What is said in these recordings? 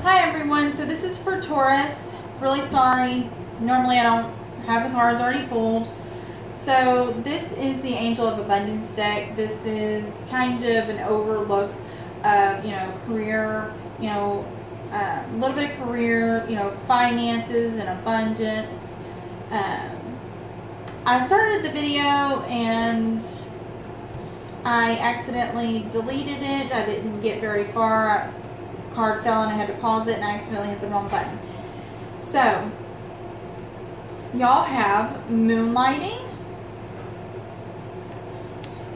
Hi everyone, so this is for Taurus. Really sorry, normally I don't have the cards already pulled. So this is the Angel of Abundance deck. This is kind of an overlook of, career, a little bit of career, finances and abundance. I started the video and I accidentally deleted it. I didn't get very far. Card fell and I had to pause it and I accidentally hit the wrong button. So, y'all have moonlighting,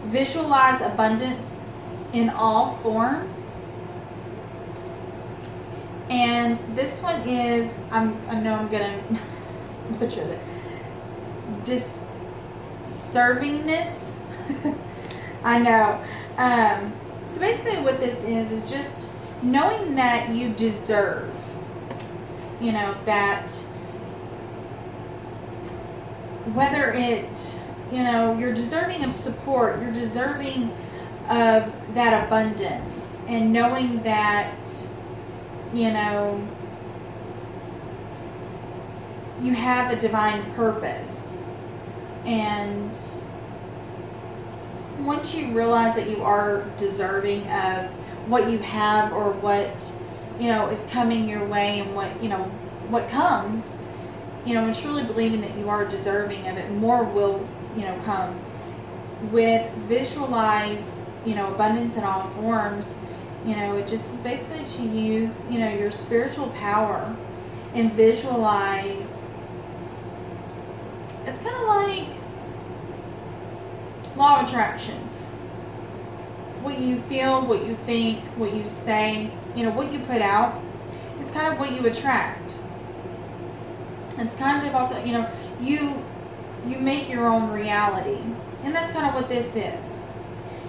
visualize abundance in all forms, and this one is, I know I'm gonna butcher it, deservingness. I know. So basically what this is just knowing that you deserve, that whether you're deserving of support, you're deserving of that abundance, and knowing that, you have a divine purpose. And once you realize that you are deserving of what you have, or what is coming your way, and what comes, and truly believing that you are deserving of it, more will come. With visualize abundance in all forms, it just is basically to use your spiritual power and visualize. It's kind of like law of attraction. What you feel, what you think, what you say, what you put out is kind of what you attract. It's kind of also, you make your own reality. And that's kind of what this is.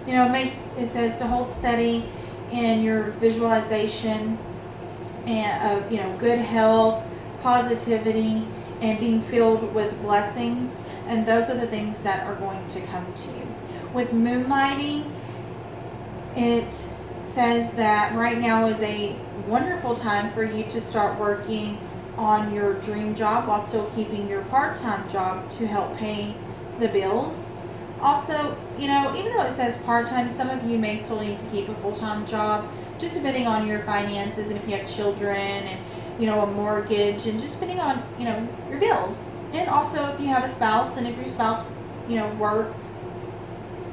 It says to hold steady in your visualization and of, good health, positivity, and being filled with blessings. And those are the things that are going to come to you. With moonlighting, it says that right now is a wonderful time for you to start working on your dream job while still keeping your part-time job to help pay the bills. Also, even though it says part-time, some of you may still need to keep a full-time job, just depending on your finances and if you have children and, a mortgage, and just depending on, your bills. And also if you have a spouse, and if your spouse, works,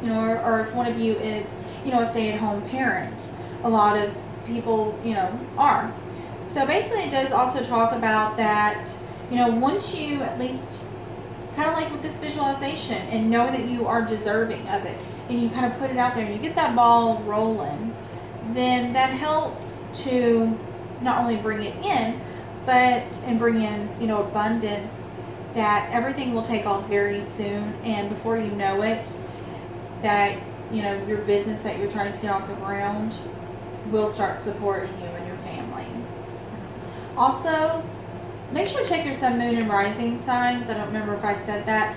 or if one of you is, a stay-at-home parent. A lot of people, are. So basically it does also talk about that, once you at least, kind of like with this visualization, and know that you are deserving of it, and you kind of put it out there and you get that ball rolling, then that helps to not only bring it in, and bring in, abundance, that everything will take off very soon, and before you know it, that your business that you're trying to get off the ground will start supporting you and your family. Also, make sure to check your sun, moon, and rising signs. I don't remember if I said that.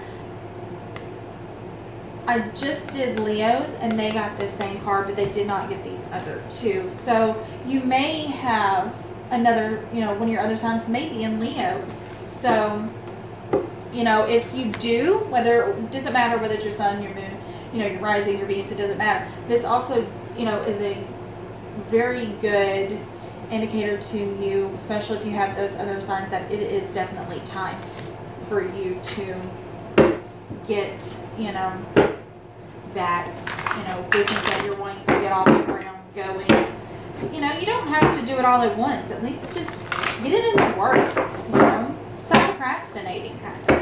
I just did Leo's and they got the same card, but they did not get these other two. So you may have another, one of your other signs may be in Leo. So, if you do, it doesn't matter whether it's your sun, your moon, your rising, your Venus, it doesn't matter. This also, is a very good indicator to you, especially if you have those other signs, that it is definitely time for you to get, that, business that you're wanting to get off the ground going. You don't have to do it all at once. At least just get it in the works, Stop procrastinating, kind of.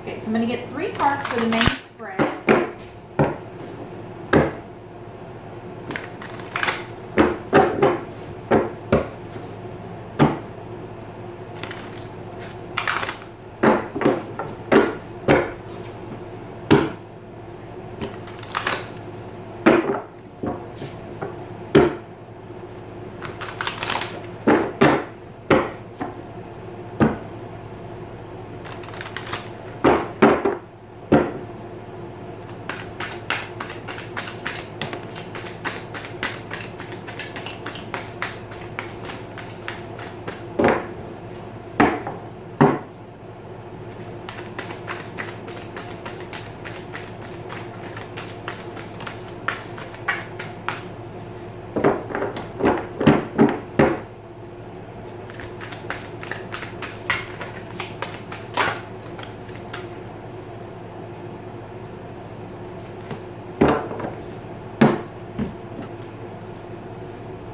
Okay, so I'm going to get 3 cards for the main spread.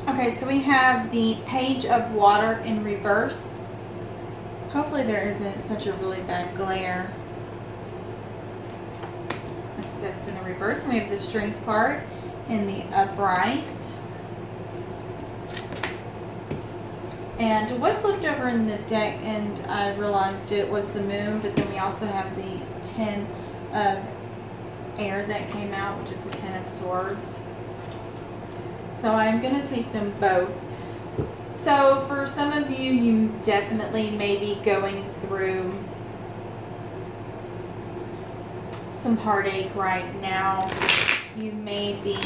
Okay, so we have the Page of Water in reverse. Hopefully there isn't such a really bad glare. Like I said, it's in the reverse. And we have the Strength card in the upright. And what flipped over in the deck, and I realized it was the Moon, but then we also have the Ten of Air that came out, which is the Ten of Swords. So I'm going to take them both. So for some of you, you definitely may be going through some heartache right now. You may be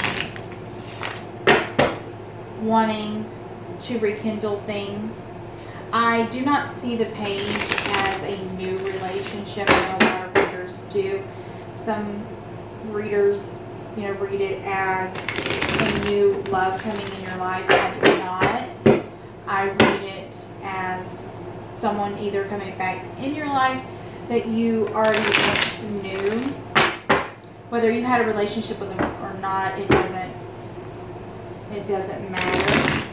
wanting to rekindle things. I do not see the Page as a new relationship. I know a lot of readers do. Some readers, read it as a new love coming in your life. I do not. I read it as someone either coming back in your life that you already once knew. Whether you had a relationship with them or not, it doesn't matter.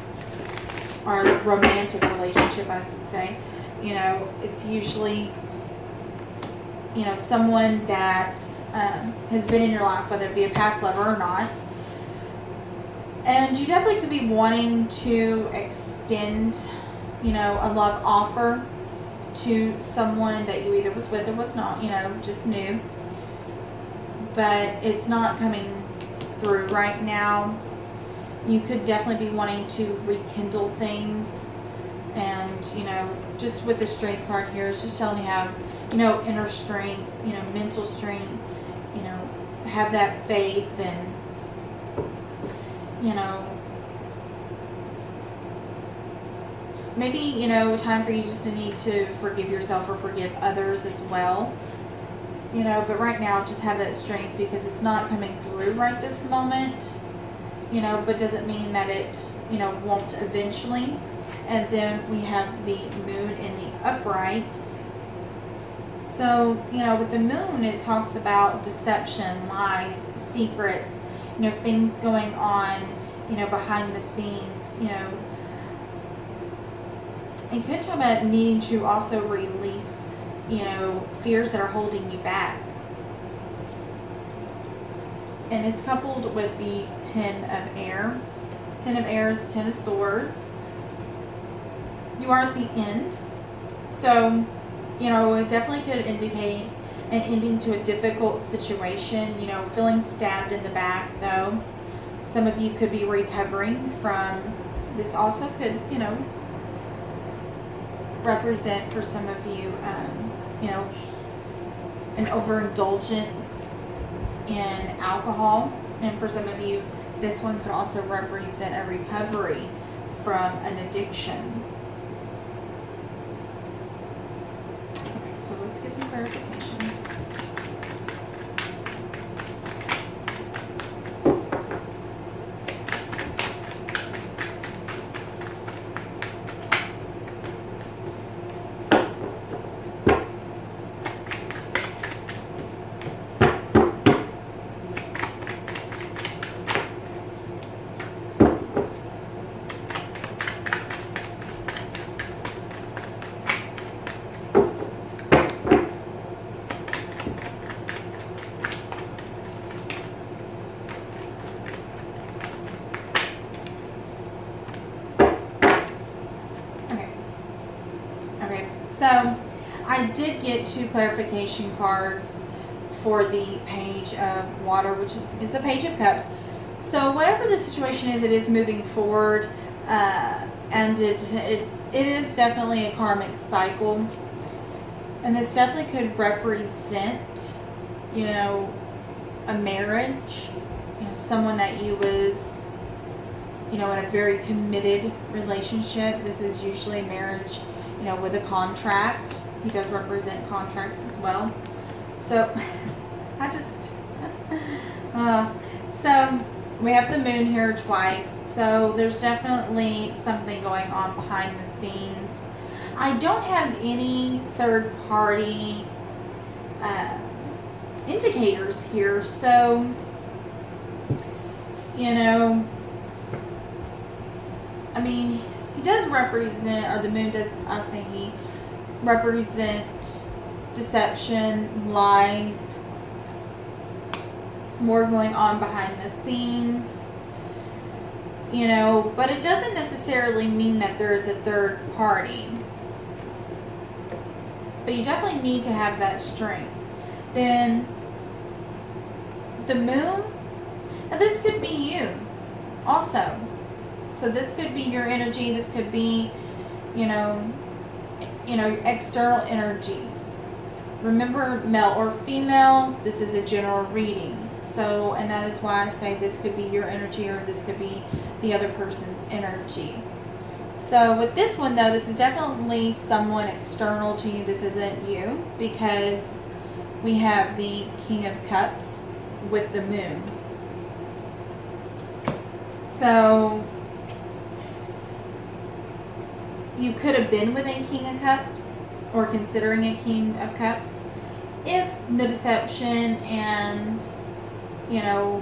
Or a romantic relationship, I should say. It's usually someone that has been in your life, whether it be a past lover or not. And you definitely could be wanting to extend, a love offer to someone that you either was with or was not, just knew. But it's not coming through right now. You could definitely be wanting to rekindle things. And, just with the Strength card here, it's just telling you have, inner strength, mental strength, have that faith and, maybe, time for you just to need to forgive yourself or forgive others as well. But right now, just have that strength because it's not coming through right this moment, but doesn't mean that it, won't eventually. And then we have the Moon in the upright. So, with the Moon, it talks about deception, lies, secrets, things going on, behind the scenes, And could talk about needing to also release, fears that are holding you back. And it's coupled with the Ten of Air. Ten of Air is Ten of Swords. You are at the end. So, it definitely could indicate an ending to a difficult situation, feeling stabbed in the back though. Some of you could be recovering from this. Also could, represent for some of you, an overindulgence in alcohol. And for some of you, this one could also represent a recovery from an addiction. Okay, so let's get some clarification. So I did get 2 clarification cards for the Page of Water, which is the Page of Cups. So whatever the situation is, it is moving forward, and it is definitely a karmic cycle. And this definitely could represent, a marriage, someone that you was, in a very committed relationship. This is usually marriage, with a contract. He does represent contracts as well. So, so we have the Moon here twice. So there's definitely something going on behind the scenes. I don't have any third party indicators here. So, I mean, he does represent, or the moon does, I'm saying he represent deception, lies, more going on behind the scenes, you know, but it doesn't necessarily mean that there is a third party. But you definitely need to have that strength. Then the moon, now this could be you also. So this could be your energy, this could be, you know, external energies. Remember, male or female, this is a general reading. So, and that is why I say this could be your energy or this could be the other person's energy. So with this one though, this is definitely someone external to you. This isn't you, because we have the King of Cups with the moon. So you could have been with a King of Cups or considering a King of Cups if the deception and, you know,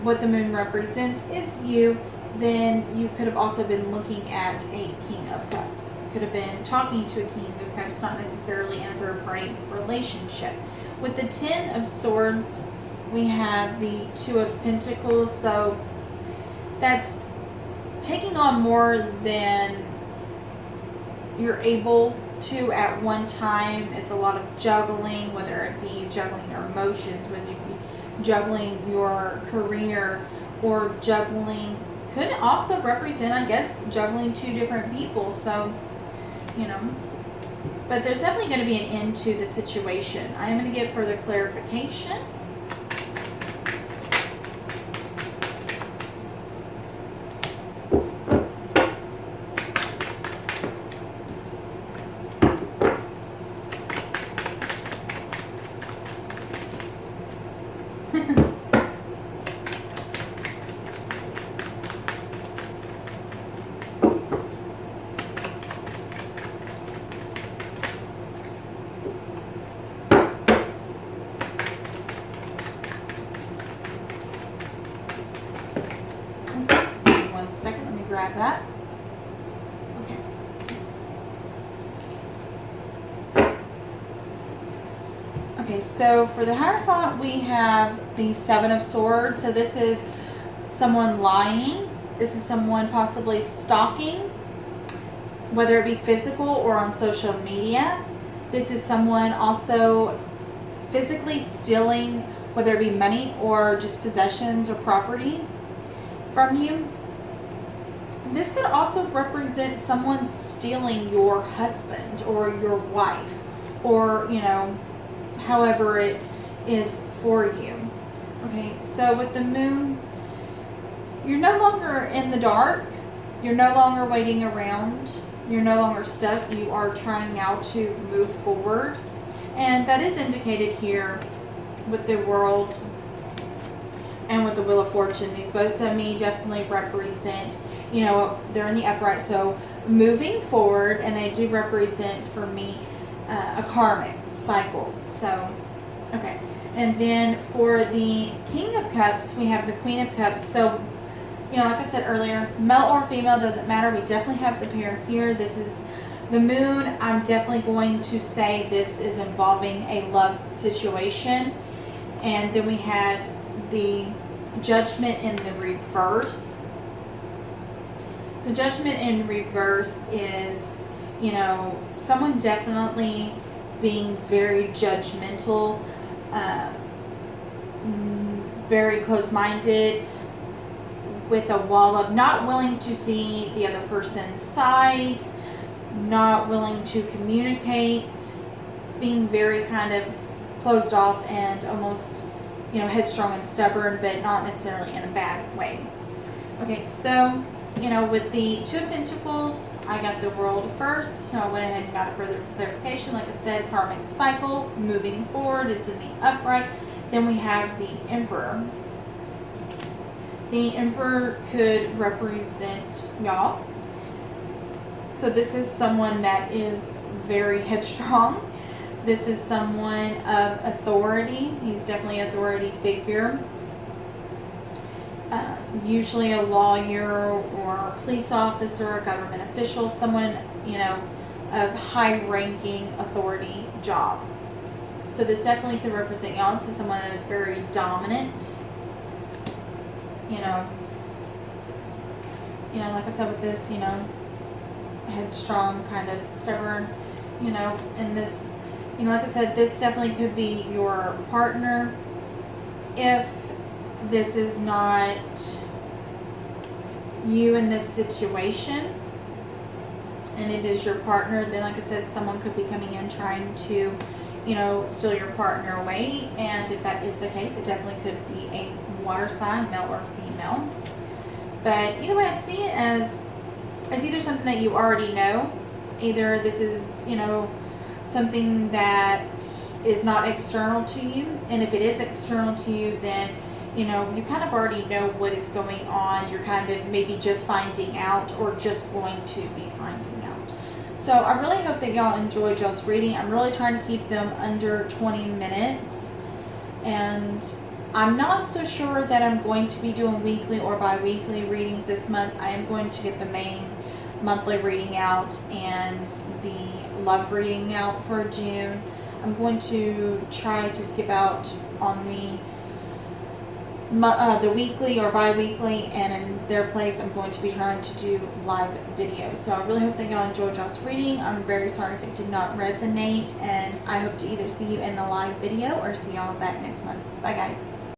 what the moon represents is you. Then you could have also been looking at a King of Cups. Could have been talking to a King of Cups, not necessarily in a third party relationship. With the Ten of Swords, we have the Two of Pentacles. So that's taking on more than you're able to at one time. It's a lot of juggling, whether it be juggling your emotions, whether it be juggling your career, or juggling, could also represent, I guess, juggling two different people. So, you know, but there's definitely going to be an end to the situation. I am going to give further clarification. Grab that. Okay, so for the Hierophant, we have the Seven of Swords. So this is someone lying. This is someone possibly stalking, whether it be physical or on social media. This is someone also physically stealing, whether it be money or just possessions or property from you. This could also represent someone stealing your husband or your wife, or, you know, however it is for you. Okay, so with the moon, you're no longer in the dark. You're no longer waiting around. You're no longer stuck. You are trying now to move forward. And that is indicated here with the World and with the Wheel of Fortune. These both to me definitely represent, you know, they're in the upright, so moving forward, and they do represent for me a karmic cycle. So, okay. And then for the King of Cups, we have the Queen of Cups. So, you know, like I said earlier, male or female, doesn't matter. We definitely have the pair here. This is the moon. I'm definitely going to say this is involving a love situation. And then we had the Judgment in the reverse. So Judgment in reverse is, you know, someone definitely being very judgmental, very close-minded, with a wall up, not willing to see the other person's side, not willing to communicate, being very kind of closed off and almost, you know, headstrong and stubborn, but not necessarily in a bad way. Okay, so, you know, with the Two of Pentacles, I got the World first. So I went ahead and got a further clarification. Like I said, karmic cycle, moving forward. It's in the upright. Then we have the Emperor. The Emperor could represent y'all. So this is someone that is very headstrong. This is someone of authority. He's definitely an authority figure. Usually a lawyer or a police officer, a government official, someone, of high-ranking authority job. So this definitely could represent y'all. This is someone that is very dominant. Like I said with this, headstrong, kind of stubborn, and this, like I said, this definitely could be your partner. If this is not you in this situation and it is your partner, then like I said, someone could be coming in trying to, steal your partner away. And if that is the case, it definitely could be a water sign, male or female. But either way, I see it as it's either something that you already know, either this is, something that is not external to you, and if it is external to you, then you kind of already know what is going on. You're kind of maybe just finding out or just going to be finding out. So I really hope that y'all enjoyed y'all's reading. I'm really trying to keep them under 20 minutes, and I'm not so sure that I'm going to be doing weekly or bi-weekly readings this month. I am going to get the main monthly reading out and the love reading out for June. I'm going to try to skip out on the weekly or bi-weekly, and in their place I'm going to be trying to do live videos. So I really hope that y'all enjoyed y'all's reading. I'm very sorry if it did not resonate, and I hope to either see you in the live video or see y'all back next month. Bye guys.